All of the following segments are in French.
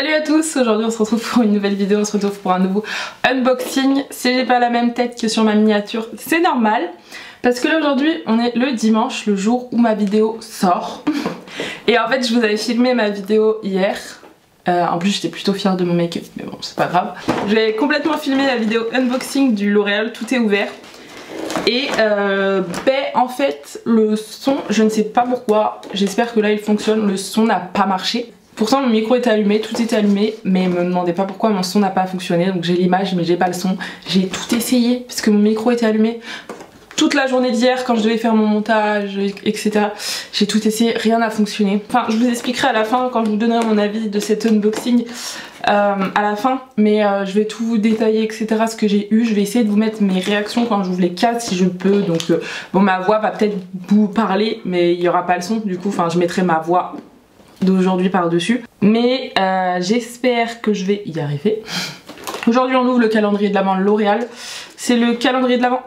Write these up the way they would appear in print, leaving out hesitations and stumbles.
Salut à tous, aujourd'hui on se retrouve pour une nouvelle vidéo, on se retrouve pour un nouveau unboxing. Si j'ai pas la même tête que sur ma miniature, c'est normal. Parce que là aujourd'hui on est le dimanche, le jour où ma vidéo sort. Et en fait je vous avais filmé ma vidéo hier. En plus j'étais plutôt fière de mon make-up, mais bon c'est pas grave. J'ai complètement filmé la vidéo unboxing du L'Oréal Tout est ouvert. Et en fait le son, je ne sais pas pourquoi, j'espère que là il fonctionne, le son n'a pas marché. Pourtant mon micro était allumé, tout était allumé, mais me demandez pas pourquoi mon son n'a pas fonctionné. Donc j'ai l'image mais j'ai pas le son. J'ai tout essayé parce que mon micro était allumé toute la journée d'hier quand je devais faire mon montage, etc. J'ai tout essayé, rien n'a fonctionné. Enfin je vous expliquerai à la fin quand je vous donnerai mon avis de cet unboxing à la fin. Mais je vais tout vous détailler, etc. ce que j'ai eu. Je vais essayer de vous mettre mes réactions quand j'ouvre les cases si je peux. Donc bon, ma voix va peut-être vous parler mais il n'y aura pas le son. Du coup enfin je mettrai ma voix d'aujourd'hui par dessus, mais j'espère que je vais y arriver. Aujourd'hui on ouvre le calendrier de l'Avent L'Oréal. C'est le calendrier de l'Avent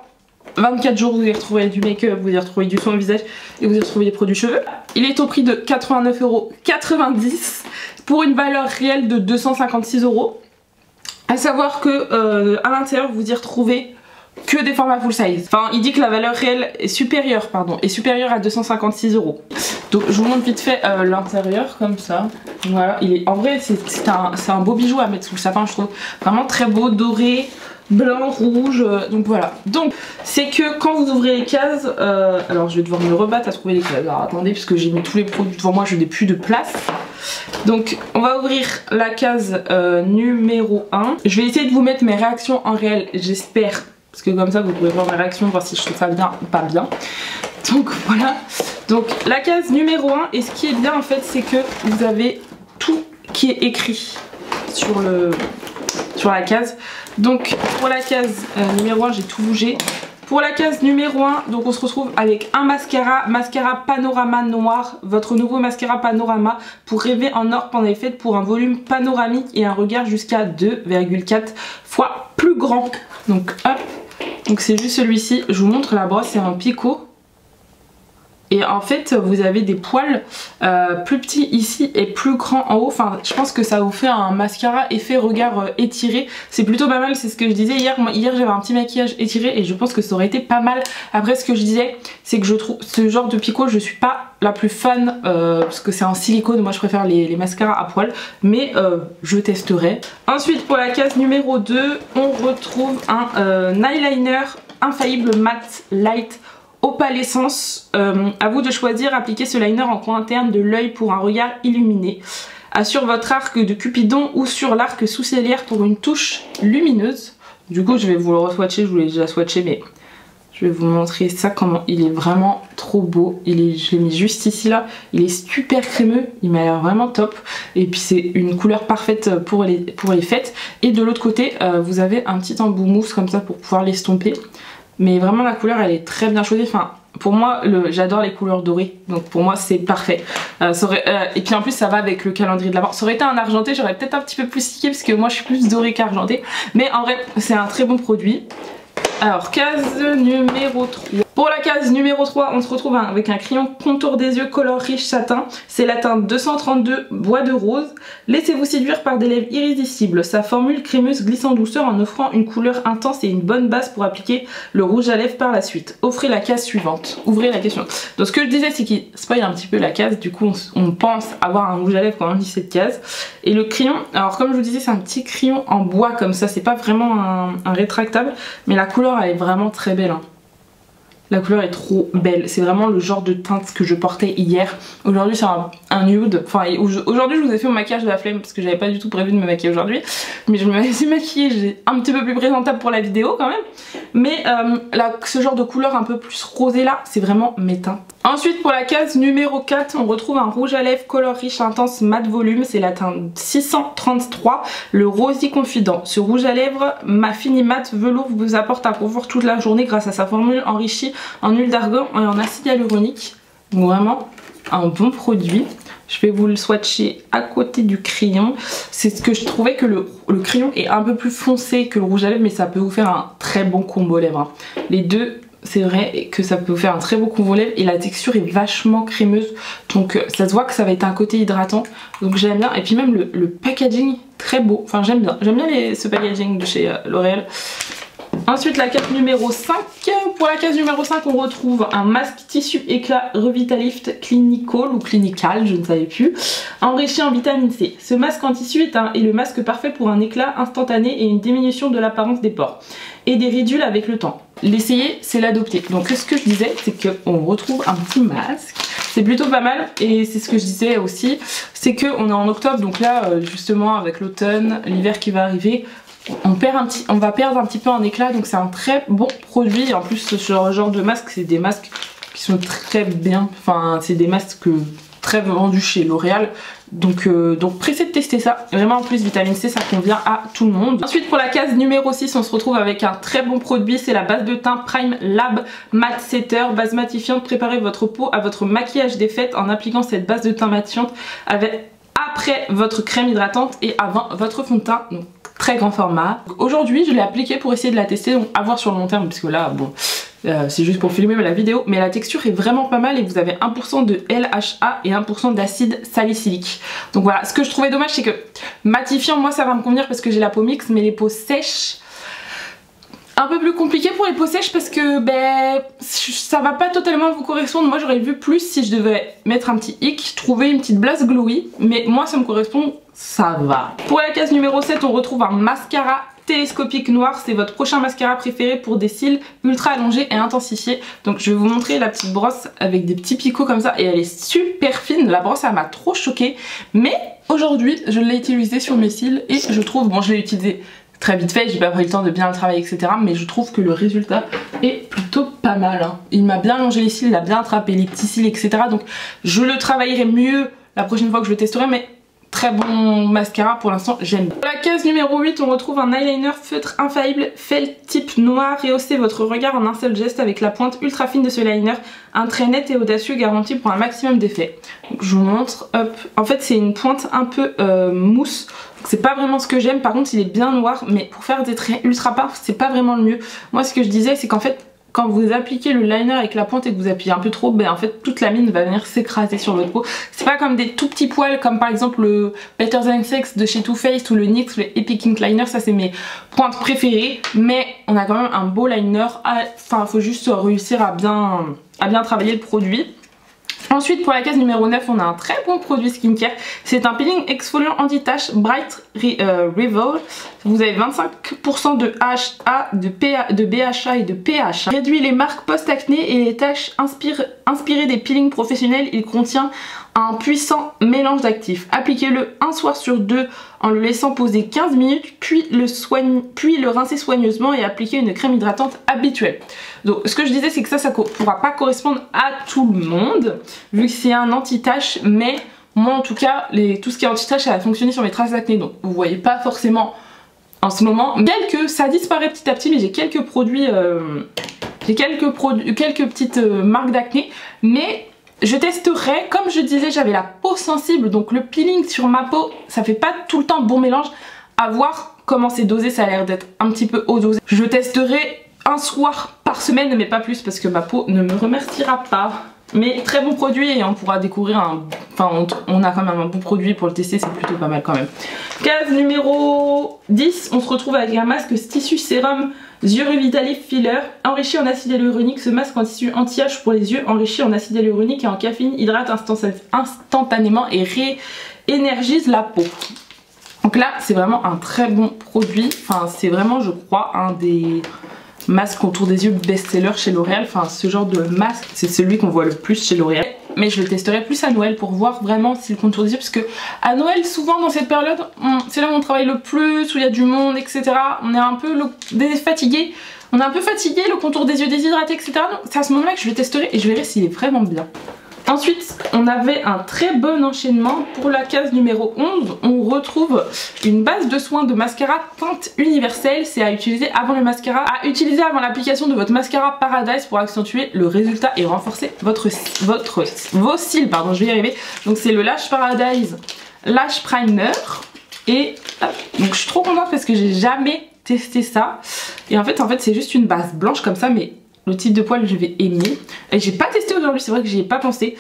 24 jours, vous y retrouvez du make-up, vous y retrouvez du soin au visage et vous y retrouvez des produits cheveux. Il est au prix de 89,90 € pour une valeur réelle de 256 €. À savoir que à l'intérieur vous y retrouvez que des formats full size. Enfin il dit que la valeur réelle est supérieure, à 256 €. Donc je vous montre vite fait l'intérieur comme ça. Voilà, il est en vrai c'est un beau bijou à mettre sous le sapin, je trouve. Vraiment très beau, doré, blanc, rouge. Donc voilà. Donc c'est que quand vous ouvrez les cases, alors je vais devoir me rebattre à trouver les cases. Alors attendez, puisque j'ai mis tous les produits devant moi, je n'ai plus de place. Donc on va ouvrir la case numéro 1. Je vais essayer de vous mettre mes réactions en réel, j'espère. Parce que comme ça vous pourrez voir mes réactions, voir si je trouve ça bien ou pas bien. Donc voilà. Donc la case numéro 1, et ce qui est bien en fait c'est que vous avez tout qui est écrit sur la case. Donc pour la case numéro 1 j'ai tout bougé. Pour la case numéro 1, donc on se retrouve avec un mascara Panorama noir, votre nouveau mascara Panorama pour rêver en or pendant les fêtes, pour un volume panoramique et un regard jusqu'à 2,4 fois plus grand. Donc hop, donc c'est juste celui-ci, je vous montre la brosse, c'est un picot. Et en fait vous avez des poils plus petits ici et plus grands en haut. Enfin je pense que ça vous fait un mascara effet regard étiré. C'est plutôt pas mal, c'est ce que je disais hier. Moi hier j'avais un petit maquillage étiré et je pense que ça aurait été pas mal. Après ce que je disais c'est que je trouve ce genre de picot je suis pas la plus fan parce que c'est en silicone. Moi je préfère les mascaras à poils. Mais je testerai. Ensuite pour la case numéro 2 on retrouve un eyeliner infaillible matte light opalescence. À vous de choisir, appliquez ce liner en coin interne de l'œil pour un regard illuminé. Assure votre arc de Cupidon ou sur l'arc sourcilière pour une touche lumineuse. Du coup je vais vous le re-swatcher, je vous l'ai déjà swatché mais je vais vous montrer ça comment il est vraiment trop beau. Je l'ai mis juste ici là, il est super crémeux, il m'a l'air vraiment top. Et puis c'est une couleur parfaite pour les fêtes. Et de l'autre côté vous avez un petit embout mousse comme ça pour pouvoir l'estomper. Mais vraiment la couleur elle est très bien choisie. Enfin pour moi j'adore les couleurs dorées. Donc pour moi c'est parfait. Et puis en plus ça va avec le calendrier de l'Avent. Ça aurait été un argenté, j'aurais peut-être un petit peu plus stické parce que moi je suis plus dorée qu'argenté. Mais en vrai c'est un très bon produit. Alors case numéro 3. Pour la case numéro 3 on se retrouve avec un crayon contour des yeux color riche satin. C'est la teinte 232 bois de rose. Laissez-vous séduire par des lèvres irrésistibles. Sa formule crémeuse glisse en douceur en offrant une couleur intense et une bonne base pour appliquer le rouge à lèvres par la suite. Ouvrez la case suivante. Donc ce que je disais c'est qu'il spoil un petit peu la case. Du coup on pense avoir un rouge à lèvres quand on lit cette case. Et le crayon, alors comme je vous disais c'est un petit crayon en bois comme ça. C'est pas vraiment un rétractable. Mais la couleur elle est vraiment très belle hein. La couleur est trop belle, c'est vraiment le genre de teinte que je portais hier. Aujourd'hui c'est un nude, enfin aujourd'hui je vous ai fait mon maquillage de la flemme parce que j'avais pas du tout prévu de me maquiller aujourd'hui. Mais je me suis maquillée, j'ai un petit peu plus présentable pour la vidéo quand même. Mais ce genre de couleur un peu plus rosé là, c'est vraiment mes teintes. Ensuite pour la case numéro 4, on retrouve un rouge à lèvres color riche intense mat volume. C'est la teinte 633, le Rosy Confident. Ce rouge à lèvres fini mat velours vous apporte un confort toute la journée grâce à sa formule enrichie en huile d'argan et en acide hyaluronique. Donc vraiment un bon produit. Je vais vous le swatcher à côté du crayon. C'est ce que je trouvais que le crayon est un peu plus foncé que le rouge à lèvres, mais ça peut vous faire un très bon combo lèvres. Les deux c'est vrai que ça peut vous faire un très beau couvre aux lèvres et la texture est vachement crémeuse, donc ça se voit que ça va être un côté hydratant, donc j'aime bien. Et puis même le packaging très beau, enfin j'aime bien ce packaging de chez L'Oréal. Ensuite la case numéro 5, pour la case numéro 5 on retrouve un masque tissu éclat Revitalift Clinical ou Clinical, je ne savais plus, enrichi en vitamine C. Ce masque en tissu est le masque parfait pour un éclat instantané et une diminution de l'apparence des pores et des ridules avec le temps. L'essayer c'est l'adopter. Donc ce que je disais c'est qu'on retrouve un petit masque, c'est plutôt pas mal et c'est ce que je disais aussi, c'est qu'on est en octobre, donc là justement avec l'automne, l'hiver qui va arriver, on va perdre un petit peu en éclat, donc c'est un très bon produit. En plus ce genre de masque, c'est des masques qui sont très bien, enfin c'est des masques très vendus chez L'Oréal, donc pressé de tester ça. Vraiment en plus vitamine C ça convient à tout le monde. Ensuite pour la case numéro 6 on se retrouve avec un très bon produit, c'est la base de teint Prime Lab Matte Setter, base matifiante. Préparez votre peau à votre maquillage des fêtes en appliquant cette base de teint matifiante après votre crème hydratante et avant votre fond de teint. Donc très grand format. Aujourd'hui je l'ai appliqué pour essayer de la tester, donc à voir sur le long terme, parce que là bon c'est juste pour filmer la vidéo, mais la texture est vraiment pas mal et vous avez 1% de LHA et 1% d'acide salicylique. Donc voilà, ce que je trouvais dommage c'est que matifiant, moi ça va me convenir parce que j'ai la peau mixte, mais les peaux sèches, un peu plus compliqué pour les peaux sèches parce que ça va pas totalement vous correspondre. Moi j'aurais vu plus si je devais mettre un petit hic, trouver une petite blush glowy, mais moi ça me correspond, ça va. Pour la case numéro 7 on retrouve un mascara télescopique noir, c'est votre prochain mascara préféré pour des cils ultra allongés et intensifiés. Donc je vais vous montrer la petite brosse avec des petits picots comme ça et elle est super fine. La brosse elle m'a trop choquée, mais aujourd'hui je l'ai utilisée sur mes cils et je trouve, bon je l'ai utilisé très vite fait, j'ai pas pris le temps de bien le travailler etc, mais je trouve que le résultat est plutôt pas mal hein. Il m'a bien allongé les cils, il a bien attrapé les petits cils etc, donc je le travaillerai mieux la prochaine fois que je le testerai, mais très bon mascara pour l'instant, j'aime. Pour la case numéro 8 on retrouve un eyeliner feutre infaillible felt type noir. Rehaussez votre regard en un seul geste avec la pointe ultra fine de ce liner, un trait net et audacieux garanti pour un maximum d'effet. Je vous montre, hop, en fait c'est une pointe un peu mousse, c'est pas vraiment ce que j'aime. Par contre il est bien noir, mais pour faire des traits ultra paf c'est pas vraiment le mieux. Moi ce que je disais c'est qu'en fait quand vous appliquez le liner avec la pointe et que vous appuyez un peu trop, en fait toute la mine va venir s'écraser sur votre peau. C'est pas comme des tout petits poils comme par exemple le Better Than Sex de chez Too Faced ou le NYX, le Epic Ink Liner, ça c'est mes pointes préférées. Mais on a quand même un beau liner, enfin faut juste réussir à bien travailler le produit. Ensuite pour la case numéro 9 on a un très bon produit skincare, c'est un peeling exfoliant anti-tache Bright Reveal. Vous avez 25% de AHA, de BHA et de PHA. Réduit les marques post-acné et les taches inspirées des peelings professionnels. Il contient un puissant mélange d'actifs. Appliquez-le un soir sur deux en le laissant poser 15 minutes, puis le rincer soigneusement et appliquer une crème hydratante habituelle. Donc ce que je disais c'est que ça pourra pas correspondre à tout le monde vu que c'est un anti-tache, mais moi en tout cas tout ce qui est anti-tache ça va fonctionner sur mes traces d'acné, donc vous voyez pas forcément en ce moment. Ça disparaît petit à petit, mais j'ai quelques produits, quelques petites marques d'acné, mais je testerai. Comme je disais j'avais la peau sensible, donc le peeling sur ma peau ça fait pas tout le temps bon mélange. À voir comment c'est dosé, ça a l'air d'être un petit peu haut dosé. Je testerai un soir par semaine mais pas plus parce que ma peau ne me remerciera pas. Mais très bon produit et on pourra découvrir on a quand même un bon produit pour le tester, c'est plutôt pas mal quand même. Case numéro 10, on se retrouve avec un masque tissu sérum yeux Revitalift Filler enrichi en acide hyaluronique. Ce masque en tissu anti-âge pour les yeux enrichi en acide hyaluronique et en caféine hydrate instantanément et réénergise la peau. Donc là c'est vraiment un très bon produit, enfin c'est vraiment je crois un des masque contour des yeux best-seller chez L'Oréal. Enfin ce genre de masque c'est celui qu'on voit le plus chez L'Oréal, mais je le testerai plus à Noël pour voir vraiment si le contour des yeux, parce que à Noël souvent dans cette période c'est là où on travaille le plus, où il y a du monde etc, on est un peu fatigué, on est un peu fatigué, le contour des yeux déshydraté etc, donc c'est à ce moment là que je le testerai et je verrai s'il est vraiment bien. Ensuite on avait un très bon enchaînement. Pour la case numéro 11 on retrouve une base de soins de mascara teinte universelle. C'est à utiliser avant le mascara, à utiliser avant l'application de votre mascara Paradise pour accentuer le résultat et renforcer vos cils, pardon, je vais y arriver. Donc c'est le Lash Paradise Lash Primer et hop. Donc je suis trop contente parce que j'ai jamais testé ça et en fait c'est juste une base blanche comme ça, mais le type de poil je vais aimer. Et j'ai pas testé aujourd'hui, c'est vrai que j'y ai pas pensé.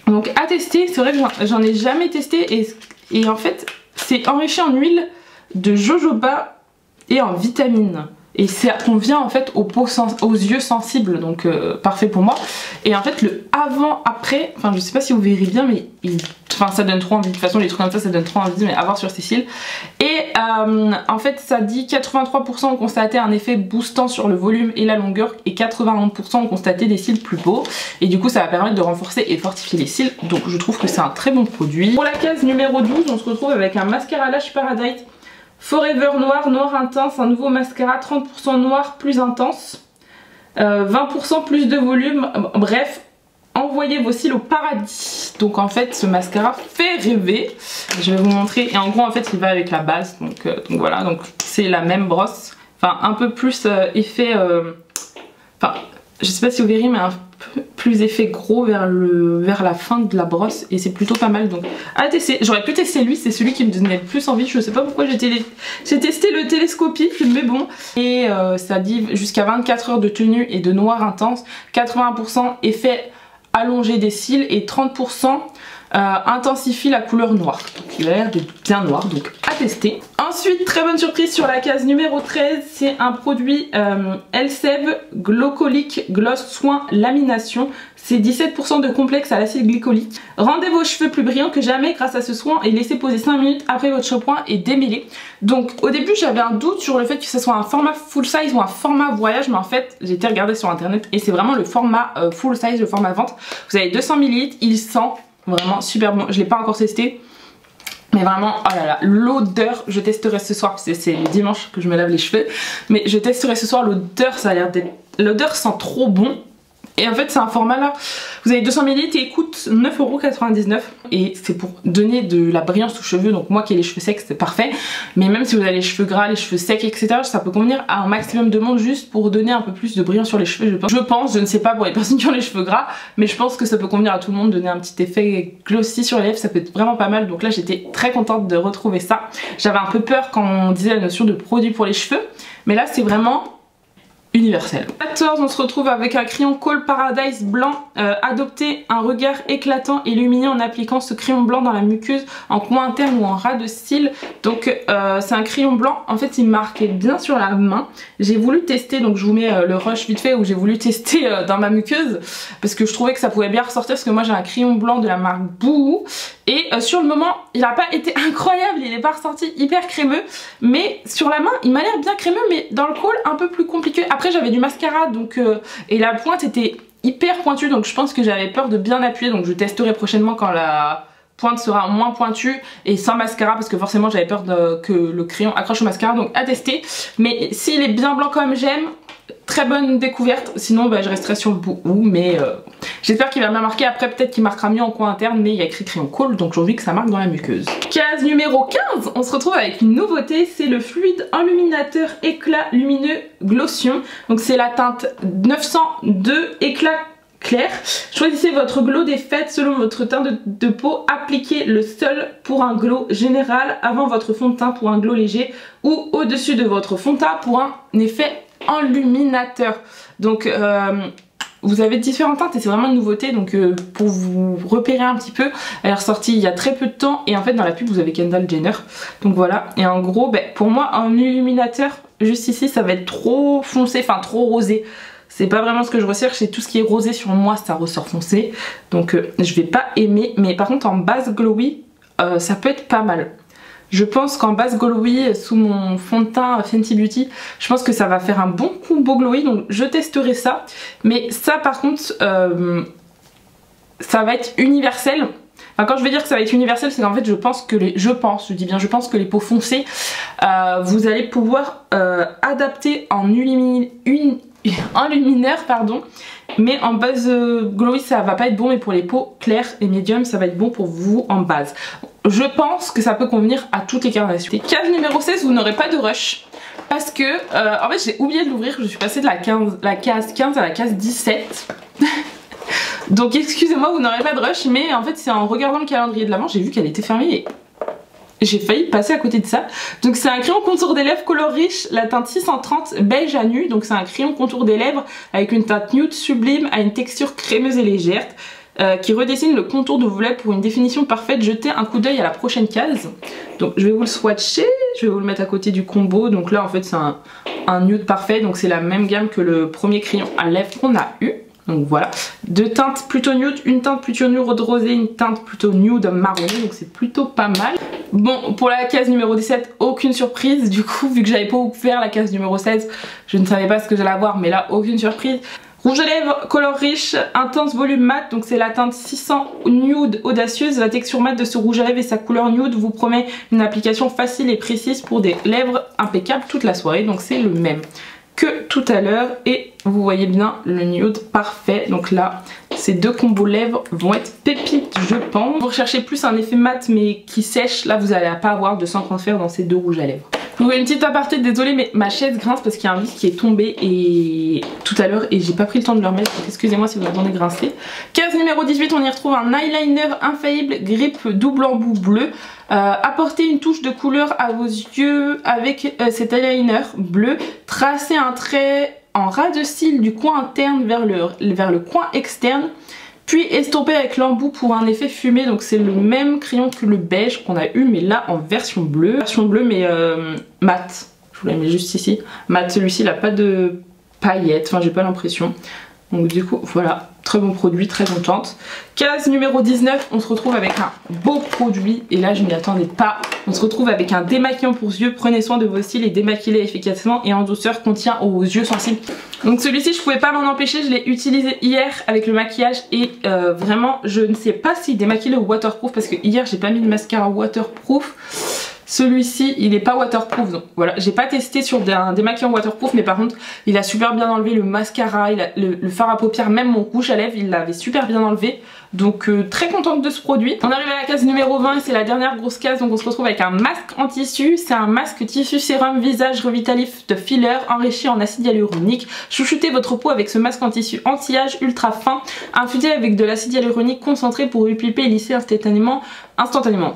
Donc à tester, c'est vrai que j'en ai jamais testé et en fait c'est enrichi en huile de jojoba et en vitamines. Et ça convient en fait aux yeux sensibles, donc parfait pour moi. Et en fait le avant-après, enfin je sais pas si vous verrez bien, mais ça donne trop envie. De toute façon les trucs comme ça donne trop envie, mais à voir sur ses cils. Et en fait ça dit 83% ont constaté un effet boostant sur le volume et la longueur, et 81% ont constaté des cils plus beaux. Et du coup ça va permettre de renforcer et fortifier les cils, donc je trouve que c'est un très bon produit. Pour la case numéro 12, on se retrouve avec un mascara Lash Paradise Forever Noir Intense, un nouveau mascara 30% noir plus intense, 20% plus de volume, bref, envoyez vos cils au paradis. Donc en fait ce mascara fait rêver, je vais vous montrer, et en gros en fait il va avec la base, donc voilà, donc c'est la même brosse, enfin un peu plus effet, enfin je sais pas si vous verrez, mais un peu plus effet gros vers la fin de la brosse, et c'est plutôt pas mal, donc à tester. J'aurais pu tester lui, c'est celui qui me donnait le plus envie, je sais pas pourquoi j'ai testé le télescopique, mais bon. Et ça dit jusqu'à 24 heures de tenue et de noir intense, 80% effet allongé des cils et 30% intensifie la couleur noire. Donc il a l'air d'être bien noir, donc à tester. Ensuite, très bonne surprise sur la case numéro 13, c'est un produit Elseve Glycolique Gloss Soin Lamination. C'est 17% de complexe à l'acide glycolique. Rendez vos cheveux plus brillants que jamais grâce à ce soin et laissez poser 5 minutes après votre shampoing et démêler. Donc au début j'avais un doute sur le fait que ce soit un format full size ou un format voyage, mais en fait j'ai été regarder sur internet et c'est vraiment le format full size, le format vente. Vous avez 200 ml, il sent vraiment super bon, je l'ai pas encore testé. Mais vraiment, oh là là, l'odeur, je testerai ce soir, parce que c'est le dimanche que je me lave les cheveux. Mais je testerai ce soir, l'odeur, ça a l'air d'être... L'odeur sent trop bon. Et en fait c'est un format là, vous avez 200 ml et il coûte 9,99 €. Et c'est pour donner de la brillance aux cheveux, donc moi qui ai les cheveux secs c'est parfait. Mais même si vous avez les cheveux gras, les cheveux secs, etc., ça peut convenir à un maximum de monde juste pour donner un peu plus de brillance sur les cheveux, je ne sais pas pour les personnes qui ont les cheveux gras, mais je pense que ça peut convenir à tout le monde, donner un petit effet glossy sur les lèvres, ça peut être vraiment pas mal. Donc là j'étais très contente de retrouver ça. J'avais un peu peur quand on disait la notion de produit pour les cheveux, mais là c'est vraiment... universel. 14, on se retrouve avec un crayon Kohl Paradise blanc. Adoptez un regard éclatant et lumineux en appliquant ce crayon blanc dans la muqueuse, en coin interne ou en ras de cils. Donc c'est un crayon blanc, en fait il marquait bien sur la main. J'ai voulu tester, donc je vous mets le rush vite fait où j'ai voulu tester dans ma muqueuse parce que je trouvais que ça pouvait bien ressortir, parce que moi j'ai un crayon blanc de la marque Boo et sur le moment il n'a pas été incroyable, il n'est pas ressorti hyper crémeux, mais sur la main il m'a l'air bien crémeux, mais dans le col un peu plus compliqué. Après j'avais du mascara donc et la pointe était hyper pointue, donc je pense que j'avais peur de bien appuyer, donc je testerai prochainement quand la pointe sera moins pointue et sans mascara, parce que forcément j'avais peur que le crayon accroche au mascara, donc à tester. Mais s'il est bien blanc comme j'aime, très bonne découverte. Sinon bah, je resterai sur le bout, mais j'espère qu'il va bien marquer. Après peut-être qu'il marquera mieux en coin interne, mais il y a écrit crayon Kohl, donc j'ai envie que ça marque dans la muqueuse. Case numéro 15, on se retrouve avec une nouveauté, c'est le fluide illuminateur éclat lumineux Glossion. Donc c'est la teinte 902 éclat clair. Choisissez votre glow des fêtes selon votre teint de peau. Appliquez le seul pour un glow général avant votre fond de teint pour un glow léger, ou au-dessus de votre fond de teint pour un effet enluminateur. Donc vous avez différentes teintes et c'est vraiment une nouveauté, donc pour vous repérer un petit peu, elle est ressortie il y a très peu de temps et en fait dans la pub vous avez Kendall Jenner, donc voilà. Et en gros ben, pour moi un illuminateur juste ici ça va être trop foncé, enfin trop rosé. C'est pas vraiment ce que je recherche, et tout ce qui est rosé sur moi ça ressort foncé, donc je vais pas aimer. Mais par contre en base glowy ça peut être pas mal. Je pense qu'en base glowy sous mon fond de teint Fenty Beauty, je pense que ça va faire un bon combo glowy, donc je testerai ça. Mais ça par contre ça va être universel. Enfin, quand je vais dire que ça va être universel, c'est qu'en fait je pense que je pense que les peaux foncées vous allez pouvoir adapter en lumineur pardon, mais en base glowy ça va pas être bon, mais pour les peaux claires et médium ça va être bon pour vous en base. Je pense que ça peut convenir à toutes les carnations. Case numéro 16, vous n'aurez pas de rush parce que en fait j'ai oublié de l'ouvrir, je suis passée de la case 15 à la case 17. Donc excusez-moi, vous n'aurez pas de rush, mais en fait c'est en regardant le calendrier de l'avant, j'ai vu qu'elle était fermée et j'ai failli passer à côté de ça. Donc c'est un crayon contour des lèvres Color Riche, la teinte 630 beige à nu. Donc c'est un crayon contour des lèvres avec une teinte nude sublime à une texture crémeuse et légère. Qui redessine le contour de vos lèvres pour une définition parfaite. Jetez un coup d'œil à la prochaine case. Donc je vais vous le swatcher, je vais vous le mettre à côté du combo. Donc là en fait c'est un nude parfait, donc c'est la même gamme que le premier crayon à lèvres qu'on a eu. Donc voilà, deux teintes plutôt nude, une teinte plutôt nude rosée, une teinte plutôt nude marronée, donc c'est plutôt pas mal. Bon, pour la case numéro 17, aucune surprise, du coup vu que j'avais pas ouvert la case numéro 16, je ne savais pas ce que j'allais avoir, mais là aucune surprise. Rouge à lèvres Color Riche, intense volume mat, donc c'est la teinte 600 nude audacieuse. La texture mat de ce rouge à lèvres et sa couleur nude vous promet une application facile et précise pour des lèvres impeccables toute la soirée, donc c'est le même que tout à l'heure et vous voyez bien le nude parfait. Donc là ces deux combos lèvres vont être pépites je pense. Vous recherchez plus un effet mat mais qui sèche, là vous n'allez pas avoir de sang transfert dans ces deux rouges à lèvres. Donc une petite aparté, désolée mais ma chaise grince parce qu'il y a un vis qui est tombé et tout à l'heure et j'ai pas pris le temps de le remettre, donc excusez-moi si vous entendez grincer. Case numéro 18, on y retrouve un eyeliner infaillible Grip double embout bleu. Apportez une touche de couleur à vos yeux avec cet eyeliner bleu. Tracez un trait en ras de cils du coin interne vers le coin externe. Puis estompé avec l'embout pour un effet fumé, donc c'est le même crayon que le beige qu'on a eu mais là en version bleue. Version bleue mais mat, je vous la mets juste ici. Mat, celui-ci il n'a pas de paillettes, enfin j'ai pas l'impression. Donc du coup voilà, très bon produit, très contente. Case numéro 19, on se retrouve avec un beau produit et là je m'y attendais pas. On se retrouve avec un démaquillant pour yeux. Prenez soin de vos cils et démaquillez efficacement et en douceur, contient aux yeux sensibles. Donc celui-ci je pouvais pas m'en empêcher, je l'ai utilisé hier avec le maquillage et vraiment je ne sais pas s'il démaquille ou waterproof parce que hier j'ai pas mis de mascara waterproof. Celui-ci il est pas waterproof, donc voilà, j'ai pas testé sur un démaquillant waterproof mais par contre il a super bien enlevé le mascara, il a le fard à paupières, même mon rouge à lèvres il l'avait super bien enlevé. Donc très contente de ce produit. On arrive à la case numéro 20 et c'est la dernière grosse case, donc on se retrouve avec un masque en tissu. C'est un masque tissu sérum visage revitalif de filler enrichi en acide hyaluronique. Chouchoutez votre peau avec ce masque en tissu anti-âge ultra fin, infusé avec de l'acide hyaluronique concentré pour repulper et lisser instantanément.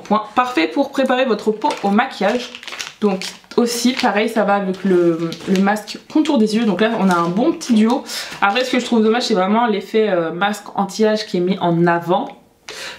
Point. Parfait pour préparer votre peau au maquillage. Donc aussi pareil, ça va avec le masque contour des yeux, donc là on a un bon petit duo. Après ce que je trouve dommage c'est vraiment l'effet masque anti-âge qui est mis en avant,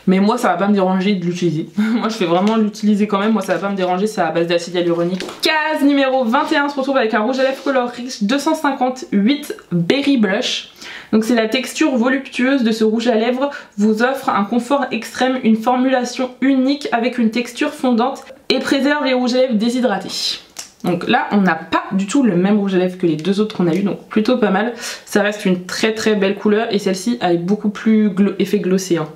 mais moi ça va pas me déranger de l'utiliser. Moi je vais vraiment l'utiliser quand même, moi ça va pas me déranger, c'est à base d'acide hyaluronique. Case numéro 21, on se retrouve avec un rouge à lèvres Color Riche 258 Berry Blush. Donc c'est la texture voluptueuse de ce rouge à lèvres vous offre un confort extrême, une formulation unique avec une texture fondante et préserve les rouges à lèvres déshydratés. Donc là on n'a pas du tout le même rouge à lèvres que les deux autres qu'on a eu, donc plutôt pas mal. Ça reste une très belle couleur et celle-ci elle est beaucoup plus effet glossé hein.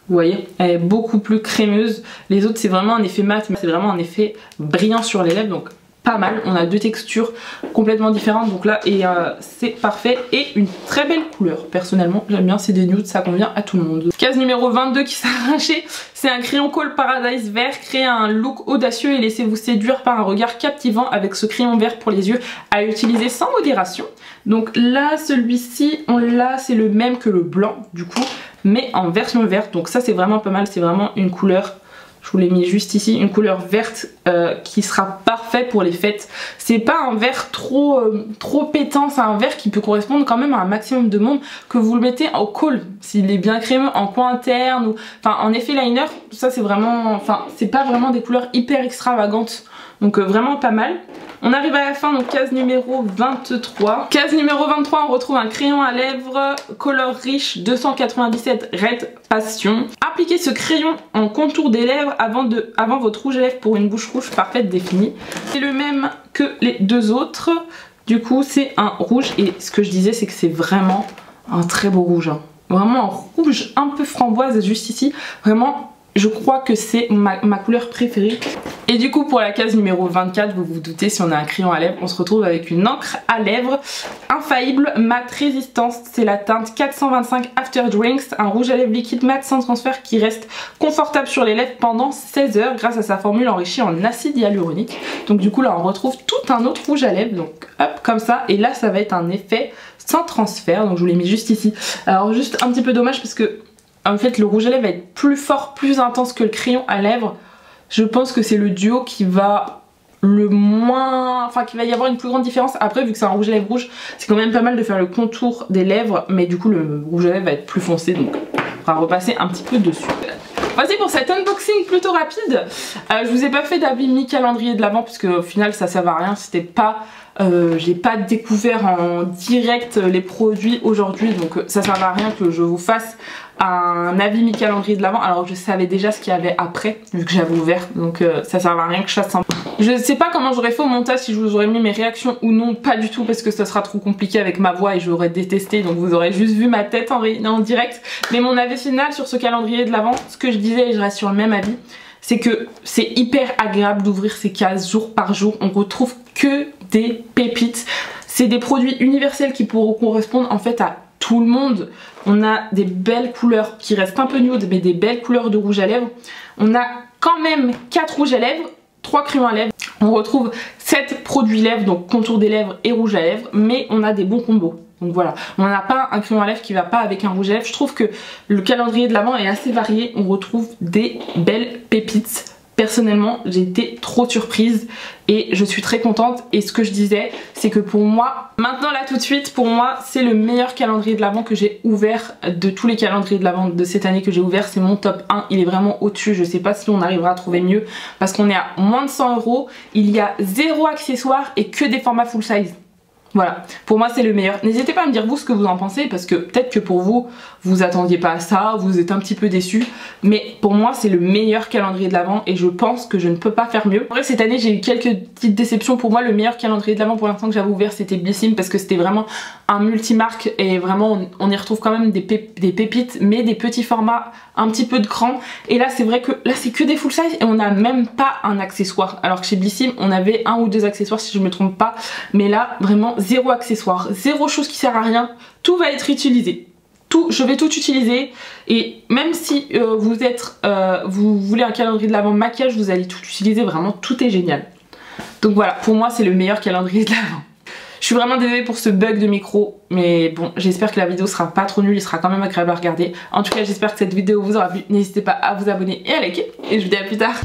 Vous voyez, elle est beaucoup plus crémeuse. Les autres c'est vraiment un effet mat, mais c'est vraiment un effet brillant sur les lèvres, donc pas mal. On a deux textures complètement différentes, donc là et c'est parfait et une très belle couleur. Personnellement j'aime bien, c'est des nudes, ça convient à tout le monde. Case numéro 22 qui s'est arraché, c'est un crayon Kohl Paradise vert. Créez un look audacieux et laissez-vous séduire par un regard captivant avec ce crayon vert pour les yeux à utiliser sans modération. Donc là celui-ci on l'a, c'est le même que le blanc du coup, mais en version verte, donc ça c'est vraiment pas mal, c'est vraiment une couleur, je vous l'ai mis juste ici, une couleur verte qui sera parfait pour les fêtes. C'est pas un vert trop pétant, c'est un vert qui peut correspondre quand même à un maximum de monde, que vous le mettez au Kohl, s'il est bien crémeux, en coin interne, ou enfin en effet liner, ça c'est vraiment, enfin c'est pas vraiment des couleurs hyper extravagantes. Donc vraiment pas mal. On arrive à la fin, donc case numéro 23. Case numéro 23, on retrouve un crayon à lèvres Color Riche 297 Red Passion. Appliquez ce crayon en contour des lèvres avant votre rouge à lèvres pour une bouche rouge parfaite définie. C'est le même que les deux autres. Du coup c'est un rouge et ce que je disais c'est que c'est vraiment un très beau rouge. Hein. Vraiment un rouge un peu framboise juste ici. Vraiment je crois que c'est ma couleur préférée. Et du coup pour la case numéro 24, vous vous doutez, si on a un crayon à lèvres, on se retrouve avec une encre à lèvres infaillible mat résistance. C'est la teinte 425 After Drinks, un rouge à lèvres liquide mat sans transfert qui reste confortable sur les lèvres pendant 16 heures grâce à sa formule enrichie en acide hyaluronique. Donc du coup là on retrouve tout un autre rouge à lèvres, donc hop comme ça, et là ça va être un effet sans transfert, donc je vous l'ai mis juste ici. Alors juste un petit peu dommage parce que en fait le rouge à lèvres va être plus fort, plus intense que le crayon à lèvres. je pense que c'est le duo qui va le moins... Enfin qui va y avoir une plus grande différence. Après vu que c'est un rouge à lèvres rouge, c'est quand même pas mal de faire le contour des lèvres, mais du coup le rouge à lèvres va être plus foncé, donc on va repasser un petit peu dessus. Voici pour cet unboxing plutôt rapide. Je vous ai pas fait d'avis mi-calendrier de l'Avent parce qu'au final ça sert à rien, c'était pas... j'ai pas découvert en direct les produits aujourd'hui, donc ça sert à rien que je vous fasse un avis mi-calendrier de l'Avent alors que je savais déjà ce qu'il y avait après vu que j'avais ouvert, donc ça sert à rien que je fasse un... Je sais pas comment j'aurais fait au montage, si je vous aurais mis mes réactions ou non, pas du tout parce que ça sera trop compliqué avec ma voix et je l'aurais détesté, donc vous aurez juste vu ma tête en direct. Mais mon avis final sur ce calendrier de l'Avent, ce que je disais et je reste sur le même avis, c'est que c'est hyper agréable d'ouvrir ces cases jour par jour, on retrouve que des pépites. C'est des produits universels qui pourront correspondre en fait à tout le monde. On a des belles couleurs qui restent un peu nude, mais des belles couleurs de rouge à lèvres. On a quand même 4 rouges à lèvres, 3 crayons à lèvres. On retrouve 7 produits lèvres, donc contour des lèvres et rouge à lèvres, mais on a des bons combos. Donc voilà, on n'a pas un crayon à lèvres qui va pas avec un rouge à lèvres. Je trouve que le calendrier de l'Avent est assez varié, on retrouve des belles pépites. Personnellement, j'ai été trop surprise et je suis très contente. Et ce que je disais, c'est que pour moi, maintenant là tout de suite, pour moi, c'est le meilleur calendrier de l'Avent que j'ai ouvert de tous les calendriers de l'Avent de cette année que j'ai ouvert. C'est mon top 1, il est vraiment au-dessus. Je sais pas si on arrivera à trouver mieux parce qu'on est à moins de 100 €. Il y a 0 accessoires et que des formats full size. Voilà, pour moi c'est le meilleur. N'hésitez pas à me dire vous ce que vous en pensez parce que peut-être que pour vous, vous attendiez pas à ça, vous êtes un petit peu déçus. Mais pour moi c'est le meilleur calendrier de l'Avent et je pense que je ne peux pas faire mieux. En vrai cette année j'ai eu quelques petites déceptions. Pour moi le meilleur calendrier de l'Avent pour l'instant que j'avais ouvert c'était Blissim parce que c'était vraiment un multimarque et vraiment on y retrouve quand même des pépites mais des petits formats un petit peu de grand. Et là c'est vrai que là c'est que des full size et on n'a même pas un accessoire. Alors que chez Blissim on avait 1 ou 2 accessoires si je me trompe pas. Mais là vraiment 0 accessoire, 0 chose qui sert à rien, tout va être utilisé. Tout, je vais tout utiliser et même si vous voulez un calendrier de l'Avent maquillage, vous allez tout utiliser, vraiment tout est génial. Donc voilà, pour moi c'est le meilleur calendrier de l'Avent. Je suis vraiment désolée pour ce bug de micro, mais bon, j'espère que la vidéo sera pas trop nulle, il sera quand même agréable à regarder. En tout cas, j'espère que cette vidéo vous aura plu. N'hésitez pas à vous abonner et à liker, et je vous dis à plus tard.